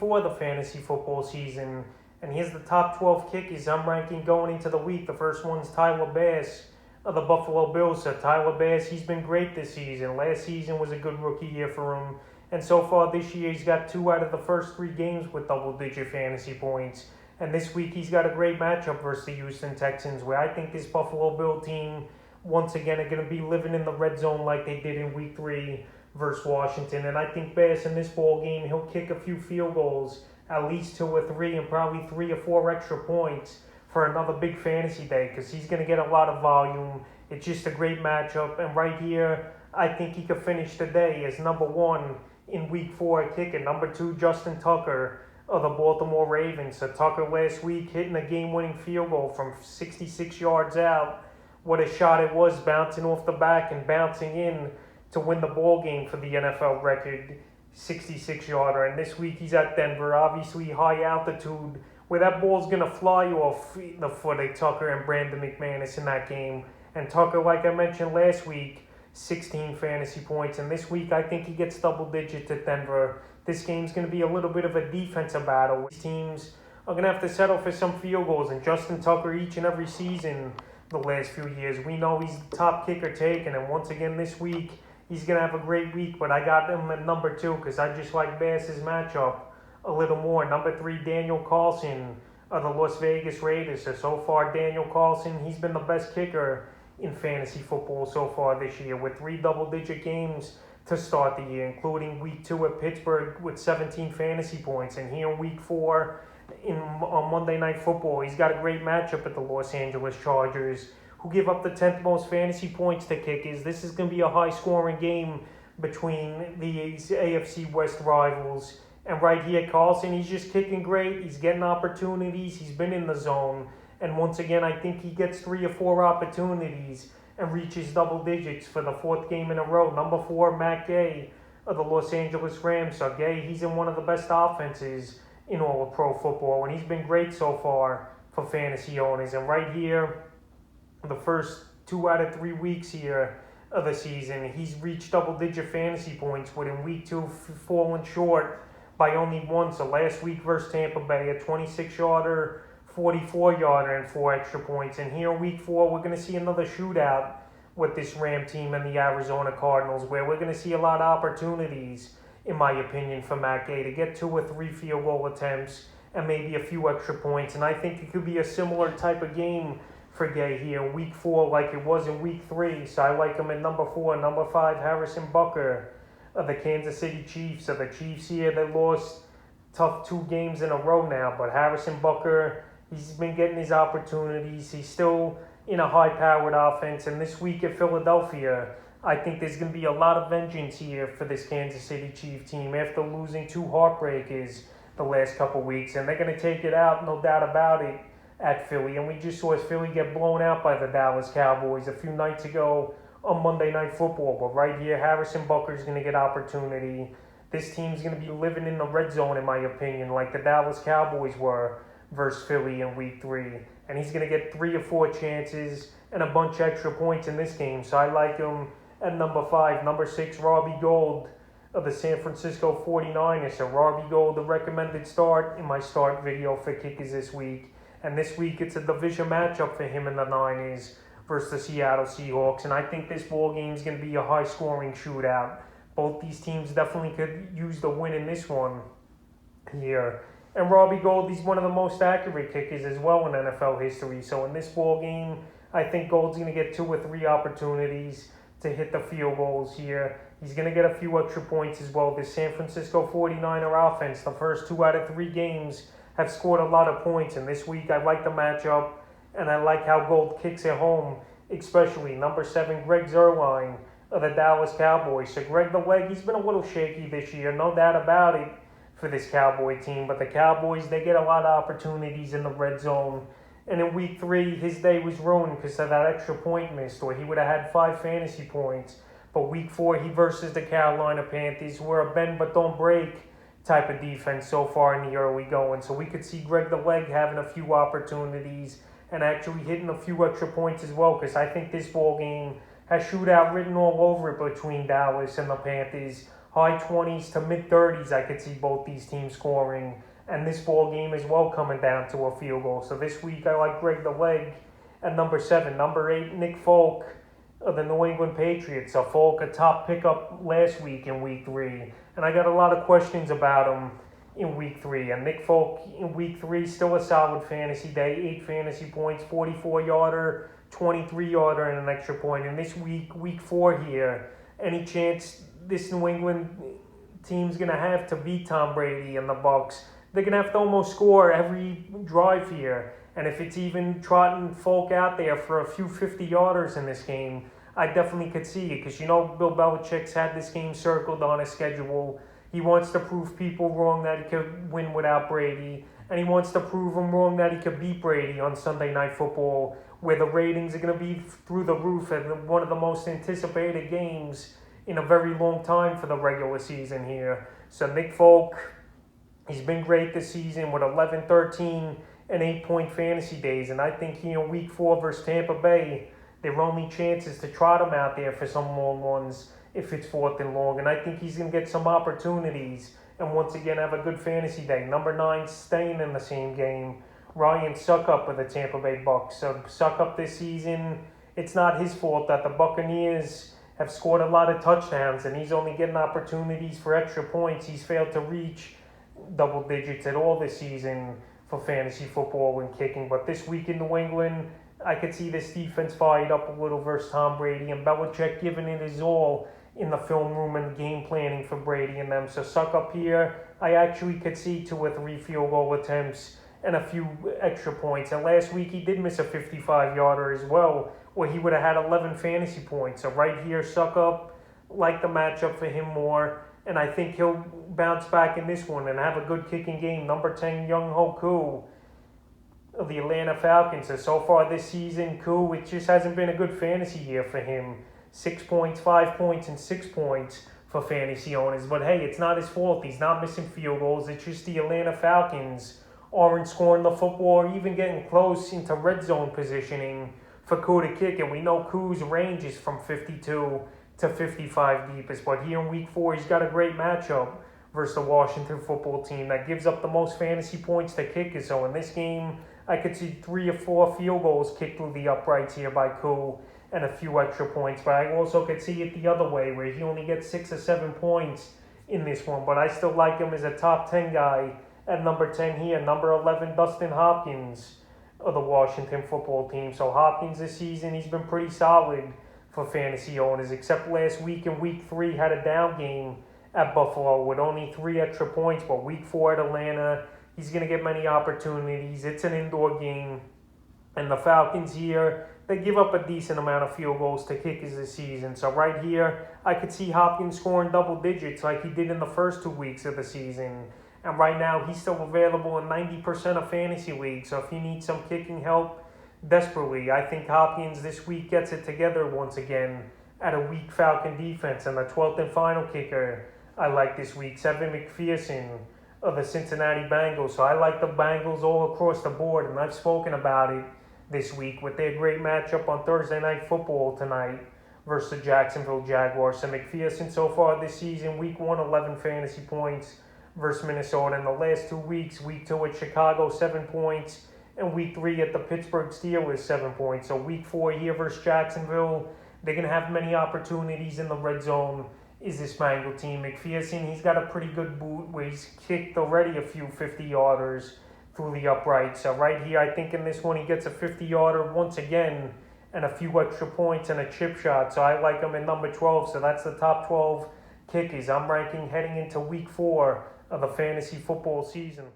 before the fantasy football season. And here's the top 12 kickers I'm ranking going into the week. The first one's Tyler Bass of the Buffalo Bills. So Tyler Bass, he's been great this season. Last season was a good rookie year for him. And so far this year, he's got 2 out of the first 3 games with double-digit fantasy points. And this week, he's got a great matchup versus the Houston Texans, where I think this Buffalo Bill team, once again, are going to be living in the red zone like they did in Week 3 versus Washington. And I think Bass in this ball game, he'll kick a few field goals, at least 2 or 3, and probably 3 or 4 extra points for another big fantasy day, because he's going to get a lot of volume. It's just a great matchup. And right here, I think he could finish the day as number 1 in Week 4 kicker. Number 2, Justin Tucker of the Baltimore Ravens. So Tucker last week hitting a game-winning field goal from 66 yards out. What a shot it was, bouncing off the back and bouncing in to win the ball game for the NFL record 66-yarder. And this week he's at Denver, obviously high altitude, where that ball's going to fly off the foot of Tucker and Brandon McManus in that game. And Tucker, like I mentioned last week, 16 fantasy points. And this week I think he gets double digits at Denver. This game's going to be a little bit of a defensive battle. These teams are going to have to settle for some field goals. And Justin Tucker, each and every season the last few years, we know he's the top kicker taken. And once again this week, he's going to have a great week. But I got him at number 2 because I just like Bass's matchup a little more. Number 3, Daniel Carlson of the Las Vegas Raiders. So far, Daniel Carlson, he's been the best kicker in fantasy football so far this year, with 3 double-digit games to start the year, including Week 2 at Pittsburgh with 17 fantasy points. And here in Week 4 on Monday Night Football, he's got a great matchup at the Los Angeles Chargers, who give up the 10th most fantasy points to kickers. This is going to be a high-scoring game between these AFC West rivals. And right here, Carlson, he's just kicking great. He's getting opportunities. He's been in the zone. And once again, I think he gets 3 or 4 opportunities and reaches double digits for the 4th game in a row. Number 4, Matt Gay of the Los Angeles Rams. So Gay, he's in one of the best offenses in all of pro football, and he's been great so far for fantasy owners. And right here, the first 2 out of 3 weeks here of the season, he's reached double-digit fantasy points, with in Week 2 falling short by only 1. So last week versus Tampa Bay, a 26-yarder, 44-yarder, and 4 extra points. And here in Week 4, we're going to see another shootout with this Ram team and the Arizona Cardinals, where we're going to see a lot of opportunities, in my opinion, for Matt Gay to get 2 or 3 field goal attempts and maybe a few extra points. And I think it could be a similar type of game for Gay here in Week 4 like it was in Week 3. So I like him at number 4. Number 5, Harrison Butker of the Kansas City Chiefs. So the Chiefs here, they lost tough 2 games in a row now. But Harrison Butker, he's been getting his opportunities. He's still in a high-powered offense. And this week at Philadelphia, I think there's going to be a lot of vengeance here for this Kansas City Chiefs team after losing 2 heartbreakers the last couple weeks. And they're going to take it out, no doubt about it, at Philly. And we just saw Philly get blown out by the Dallas Cowboys a few nights ago on Monday Night Football. But right here, Harrison Butker is going to get opportunity. This team's going to be living in the red zone, in my opinion, like the Dallas Cowboys were versus Philly in Week 3. And he's going to get 3 or 4 chances and a bunch extra points in this game. So I like him at number 5. Number 6, Robbie Gould of the San Francisco 49ers. So Robbie Gould, the recommended start in my start video for kickers this week. And this week it's a division matchup for him and the Niners versus the Seattle Seahawks. And I think this ball game is going to be a high-scoring shootout. Both these teams definitely could use the win in this one here. And Robbie Gould, he's one of the most accurate kickers as well in NFL history. So in this ball game, I think Gould's going to get 2 or 3 opportunities to hit the field goals here. He's going to get a few extra points as well. The San Francisco 49er offense, the first 2 out of 3 games, have scored a lot of points. And this week, I like the matchup, and I like how Gould kicks at home, especially number 7, Greg Zuerlein of the Dallas Cowboys. So Greg the Leg, he's been a little shaky this year, no doubt about it, for this Cowboy team. But the Cowboys, they get a lot of opportunities in the red zone. And in Week 3, his day was ruined because of that extra point missed, or he would have had 5 fantasy points. But Week 4, he versus the Carolina Panthers, who are a bend but don't break type of defense so far in the early going. So we could see Greg the Leg having a few opportunities and actually hitting a few extra points as well, because I think this ball game has shootout written all over it between Dallas and the Panthers. high 20s to mid 30s. I could see both these teams scoring, and this ball game as well coming down to a field goal. So this week I like Greg the Leg at number 7. Number 8, Nick Folk of the New England Patriots. So Folk, a top pickup last week in week 3, and I got a lot of questions about him in week 3. And Nick Folk in week 3, still a solid fantasy day, 8 fantasy points, 44-yarder, 23-yarder, and an extra point. And this week 4 here, any chance this New England team's going to have to beat Tom Brady and the Bucs? They're going to have to almost score every drive here. And if it's even trotting Folk out there for a few 50-yarders in this game, I definitely could see it, because Bill Belichick's had this game circled on his schedule. He wants to prove people wrong that he could win without Brady, and he wants to prove them wrong that he could beat Brady on Sunday Night Football, where the ratings are going to be through the roof and one of the most anticipated games in a very long time for the regular season here. So Nick Folk, he's been great this season with 11, 13, and 8-point fantasy days, and I think here in week 4 versus Tampa Bay, their only chance is to trot him out there for some long ones if it's 4th and long, and I think he's going to get some opportunities and once again have a good fantasy day. Number 9, staying in the same game, Ryan Succop of the Tampa Bay Bucs. So Succop this season, it's not his fault that the Buccaneers have scored a lot of touchdowns, and he's only getting opportunities for extra points. He's failed to reach double digits at all this season for fantasy football when kicking. But this week in New England, I could see this defense fired up a little versus Tom Brady, and Belichick giving it his all in the film room and game planning for Brady and them. So Succop here, I actually could see 2 or 3 field goal attempts and a few extra points. And last week he did miss a 55-yarder as well, where he would have had 11 fantasy points. So right here, Succop, like the matchup for him more, and I think he'll bounce back in this one and have a good kicking game. Number 10, Young-Ho Koo of the Atlanta Falcons. So far this season, Koo, it just hasn't been a good fantasy year for him. 6 points, 5 points, and 6 points for fantasy owners. But hey, it's not his fault. He's not missing field goals. It's just the Atlanta Falcons aren't scoring the football or even getting close into red zone positioning for Koo to kick. And we know Koo's range is from 52 to 55 deepest. But here in week 4, he's got a great matchup versus the Washington football team that gives up the most fantasy points to kickers. So in this game, I could see 3 or 4 field goals kicked through the uprights here by Koo and a few extra points. But I also could see it the other way, where he only gets 6 or 7 points in this one. But I still like him as a top 10 guy at number 10 here. Number 11, Dustin Hopkins of the Washington football team. So Hopkins this season, he's been pretty solid for fantasy owners, except last week in week 3 had a down game at Buffalo with only 3 extra points. But week 4 at Atlanta, he's going to get many opportunities. It's an indoor game. And the Falcons here, they give up a decent amount of field goals to kickers this season. So right here, I could see Hopkins scoring double digits like he did in the first 2 weeks of the season. And right now, he's still available in 90% of fantasy leagues. So if you need some kicking help desperately, I think Hopkins this week gets it together once again at a weak Falcon defense. And the 12th and final kicker I like this week, Evan McPherson of the Cincinnati Bengals. So I like the Bengals all across the board, and I've spoken about it this week with their great matchup on Thursday Night Football tonight versus the Jacksonville Jaguars. So McPherson so far this season, week 1, 11 fantasy points versus Minnesota. In the last 2 weeks, week 2 at Chicago, 7 points, and week 3 at the Pittsburgh Steelers, 7 points. So week 4 here versus Jacksonville, they're going to have many opportunities in the red zone. Is this Bengal team. McPherson, he's got a pretty good boot where he's kicked already a few 50-yarders through the upright. So right here, I think in this one, he gets a 50-yarder once again and a few extra points and a chip shot. So I like him in number 12. So that's the top 12 kickers I'm ranking heading into week 4 of the fantasy football season.